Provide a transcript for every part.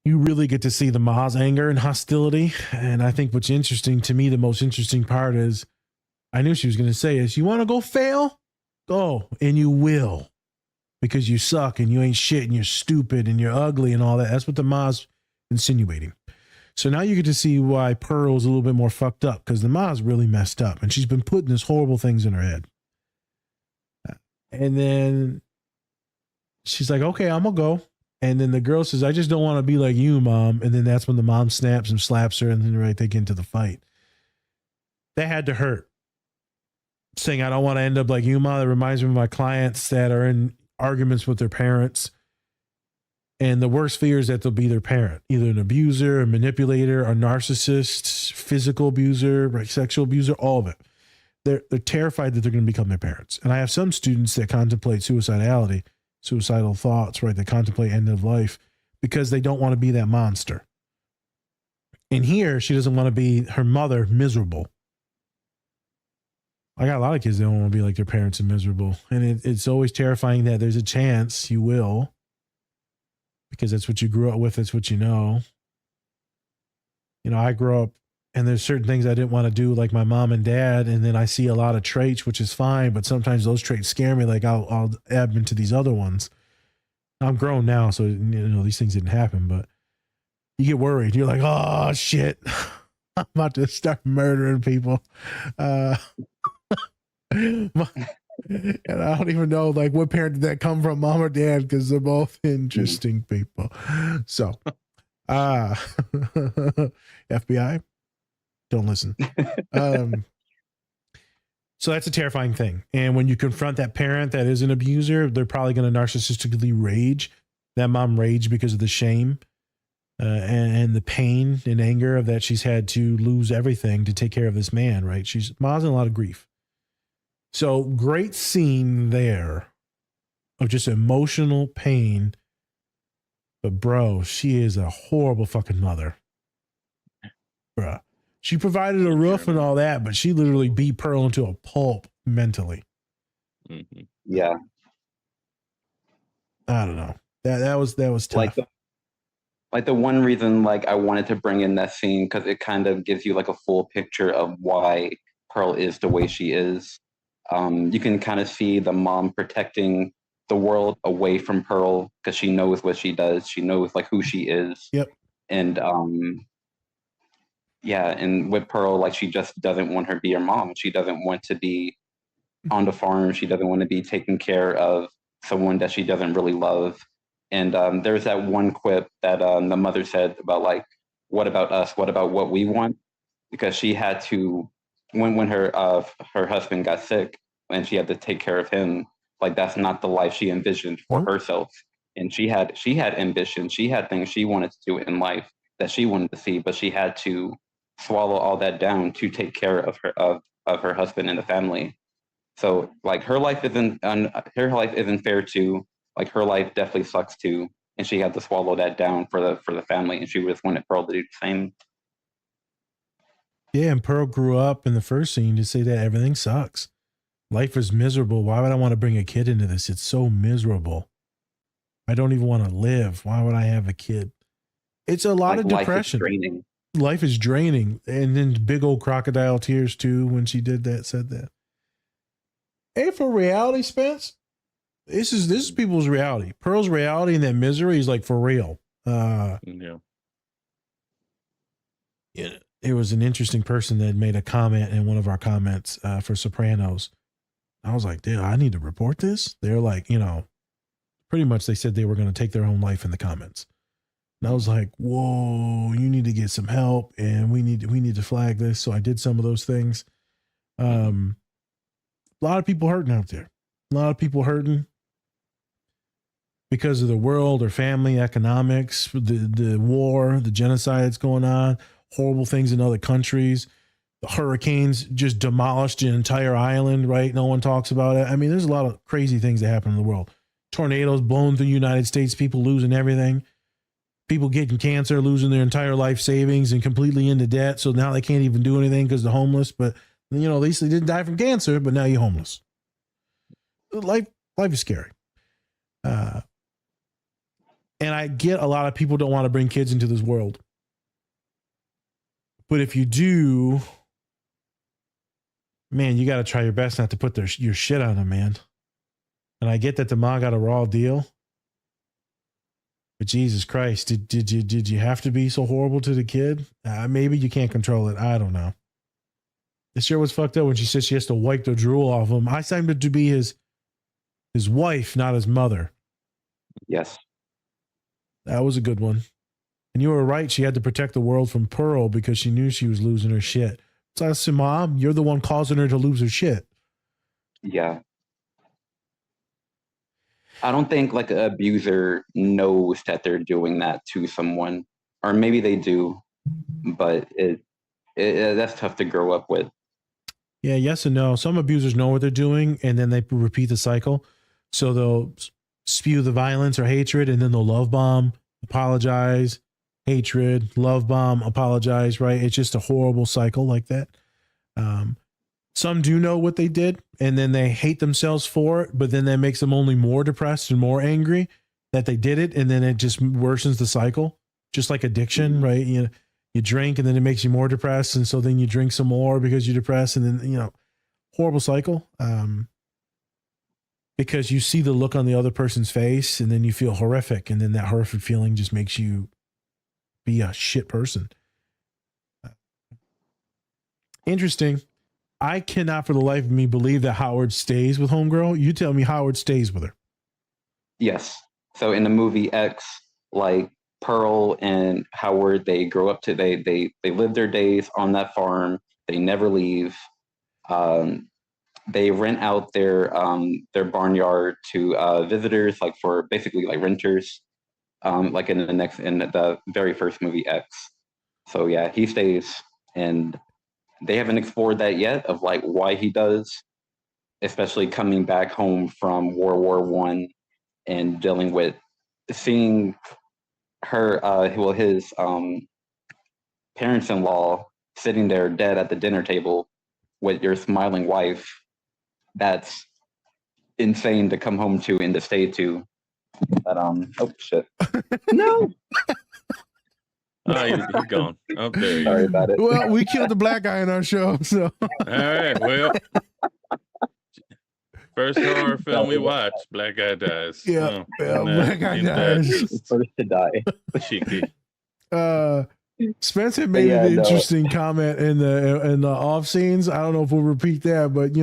you really get to see the ma's anger and hostility. And I think what's interesting to me, the most interesting part is, I knew she was going to say is, you want to go fail? Go, and you will, because you suck and you ain't shit and you're stupid and you're ugly and all that. That's what the ma's insinuating. So now you get to see why Pearl's a little bit more fucked up, because the ma's really messed up and she's been putting these horrible things in her head. And then she's like, okay, I'm going to go. And then the girl says, I just don't want to be like you, Mom. And then that's when the mom snaps and slaps her, and then right, they get into the fight. That had to hurt. Saying, I don't want to end up like you, Mom. That reminds me of my clients that are in arguments with their parents. And the worst fear is that they'll be their parent, either an abuser, a manipulator, a narcissist, physical abuser, right, sexual abuser, all of it. They're terrified that they're going to become their parents. And I have some students that contemplate suicidality, suicidal thoughts, right? They contemplate end of life because they don't want to be that monster. And here, she doesn't want to be her mother miserable. I got a lot of kids that don't want to be like their parents and miserable. And it's always terrifying that there's a chance you will, because that's what you grew up with. That's what you know. You know, I grew up and there's certain things I didn't want to do like my mom and dad. And then I see a lot of traits, which is fine. But sometimes those traits scare me. Like I'll ebb into these other ones. I'm grown now, so, you know, these things didn't happen, but you get worried. You're like, oh shit, I'm about to start murdering people. And I don't even know like what parent did that come from, mom or dad, because they're both interesting people. So FBI, don't listen. So that's a terrifying thing. And when you confront that parent that is an abuser, they're probably going to narcissistically rage. That mom raged because of the shame and the pain and anger of that she's had to lose everything to take care of this man, right? Mom's in a lot of grief. So great scene there of just emotional pain. But bro, she is a horrible fucking mother. Bruh. She provided a roof and all that, but she literally beat Pearl into a pulp mentally. Mm-hmm. Yeah. I don't know. That was tough. Like the one reason like I wanted to bring in that scene, because it kind of gives you like a full picture of why Pearl is the way she is. You can kind of see the mom protecting the world away from Pearl because she knows what she does. She knows like who she is. Yep. And yeah, and with Pearl, like she just doesn't want her to be her mom. She doesn't want to be on the farm. She doesn't want to be taking care of someone that she doesn't really love. And there's that one quip that the mother said about like, what about us? What about what we want? Because she had to, when her husband got sick and she had to take care of him, like that's not the life she envisioned for herself. And she had ambition. She had things she wanted to do in life that she wanted to see, but she had to swallow all that down to take care of her husband and the family. So like her life isn't fair too. Like her life definitely sucks too, and she had to swallow that down for the family, and she just wanted Pearl to do the same. Yeah, and Pearl grew up in the first scene to say that everything sucks. Life is miserable. Why would I want to bring a kid into this? It's so miserable. I don't even want to live. Why would I have a kid? It's a lot of depression. Life is draining. And then big old crocodile tears too when she said that. Hey, for reality, Spence, this is people's reality. Pearl's reality and that misery is like for real. Yeah. It was an interesting person that made a comment in one of our comments for Sopranos. I was like, dude, I need to report this. They're like, pretty much they said they were going to take their own life in the comments. And I was like, whoa, you need to get some help and we need to flag this. So I did some of those things. A lot of people hurting out there. A lot of people hurting because of the world or family economics, the war, the genocide that's going on, horrible things in other countries. The hurricanes just demolished an entire island, right? No one talks about it. I mean, there's a lot of crazy things that happen in the world. Tornadoes blowing through the United States, people losing everything. People getting cancer, losing their entire life savings and completely into debt. So now they can't even do anything because they're homeless. But, at least they didn't die from cancer, but now you're homeless. Life is scary. And I get a lot of people don't want to bring kids into this world. But if you do, man, you got to try your best not to put your shit on them, man. And I get that the mom got a raw deal. But Jesus Christ, did you have to be so horrible to the kid? Maybe you can't control it. I don't know. It sure was fucked up when she said she has to wipe the drool off him. I signed it to be his wife, not his mother. Yes. That was a good one. And you were right. She had to protect the world from Pearl because she knew she was losing her shit. So I said, Mom, you're the one causing her to lose her shit. Yeah. I don't think like an abuser knows that they're doing that to someone, or maybe they do, but that's tough to grow up with. Yeah, yes and no. Some abusers know what they're doing, and then they repeat the cycle. So they'll spew the violence or hatred, and then they'll love bomb, apologize, hatred, love bomb, apologize, right? It's just a horrible cycle like that. Some do know what they did, and then they hate themselves for it, but then that makes them only more depressed and more angry that they did it, and then it just worsens the cycle, just like addiction, right? You drink, and then it makes you more depressed, and so then you drink some more because you're depressed, and then, horrible cycle. Because you see the look on the other person's face, and then you feel horrific, and then that horrific feeling just makes you be a shit person. Interesting. I cannot for the life of me believe that Howard stays with homegirl. You tell me Howard stays with her. Yes. So in the movie X, like Pearl and Howard, they grow up to they live their days on that farm. They never leave. They rent out their barnyard to visitors, like for basically like renters, like in the very first movie X. So yeah, he stays, and they haven't explored that yet of like why he does, especially coming back home from World War I and dealing with seeing her, his parents-in-law sitting there dead at the dinner table with your smiling wife. That's insane to come home to and to stay to. But oh shit, no. Oh, he's gone. Oh, there he Sorry is. about it. Well, we killed the black guy in our show, so. All right. Well, first horror film we watched, black guy dies. Yeah, black guy dies. First to die. Cheeky. Spence had made an interesting comment in the off scenes. I don't know if we'll repeat that, but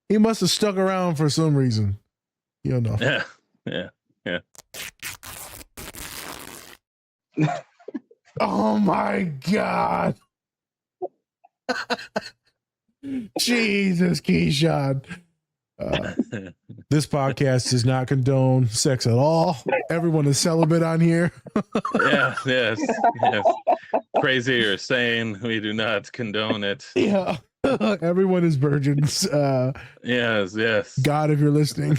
he must have stuck around for some reason. Yeah. Oh my God. Jesus, Keshawn. This podcast does not condone sex at all. Everyone is celibate on here. Yes. Crazy or sane, we do not condone it. Yeah. Everyone is virgins. Yes. God, if you're listening.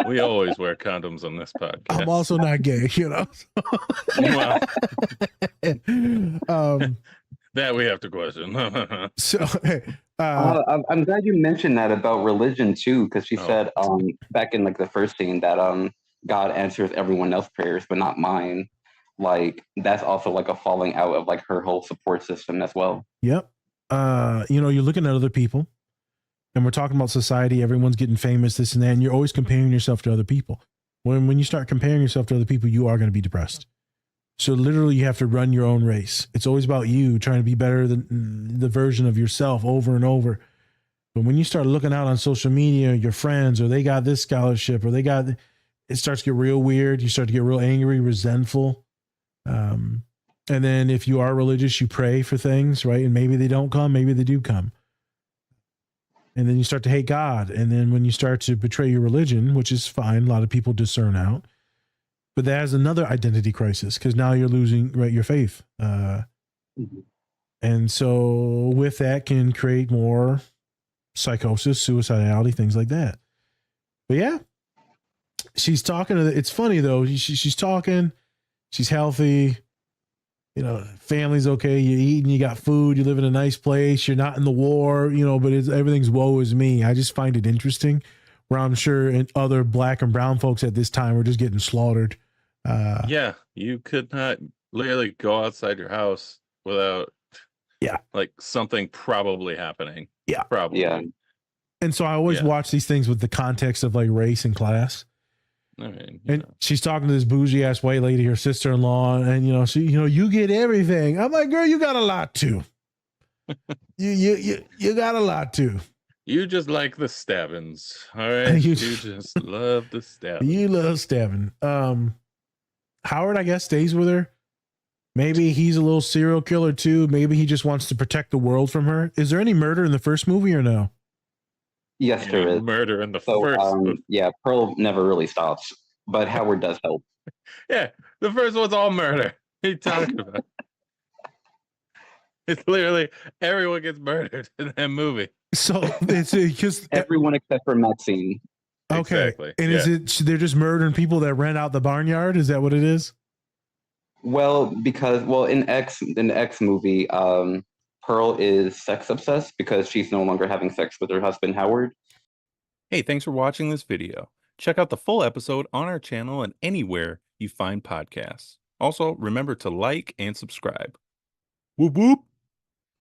We always wear condoms on this podcast. I'm also not gay, Well, that we have to question. So I'm glad you mentioned that about religion too, because she said back in like the first scene that God answers everyone else's prayers but not mine. Like that's also like a falling out of like her whole support system as well. Yep. You're looking at other people, and we're talking about society. Everyone's getting famous, this and that, and you're always comparing yourself to other people. When you start comparing yourself to other people, you are going to be depressed. So literally you have to run your own race. It's always about you trying to be better than the version of yourself over and over. But when you start looking out on social media, your friends, or they got this scholarship, or it starts to get real weird. You start to get real angry, resentful. And then if you are religious, you pray for things, right? And maybe they don't come, maybe they do come. And then you start to hate God. And then when you start to betray your religion, which is fine, a lot of people discern out. But that has another identity crisis because now you're losing your faith. And so with that can create more psychosis, suicidality, things like that. But yeah, she's talking. It's funny though. She's talking. She's healthy. Family's okay. You're eating. You got food. You live in a nice place. You're not in the war. But everything's woe is me. I just find it interesting where I'm sure other black and brown folks at this time were just getting slaughtered. Yeah, you could not literally go outside your house without like something probably happening. Yeah. Probably. Yeah. And so I always watch these things with the context of like race and class. I mean, and she's talking to this bougie ass white lady, her sister-in-law, and you get everything. I'm like, girl, you got a lot too. you got a lot too. You just like the stabbings, all right? You just love the stabbing. You love stabbing. Howard, I guess, stays with her. Maybe he's a little serial killer too. Maybe he just wants to protect the world from her. Is there any murder in the first movie or no? Yes, there is. Murder in the first movie. Yeah, Pearl never really stops, but Howard does help. Yeah, the first one's all murder. What are you talking about? It's literally everyone gets murdered in that movie. So it's because everyone except for Maxine. Okay. Exactly. And is it they're just murdering people that rent out the barnyard? Is that what it is? Well, because in the X movie, Pearl is sex obsessed because she's no longer having sex with her husband Howard. Hey, thanks for watching this video. Check out the full episode on our channel and anywhere you find podcasts. Also, remember to like and subscribe. Whoop whoop.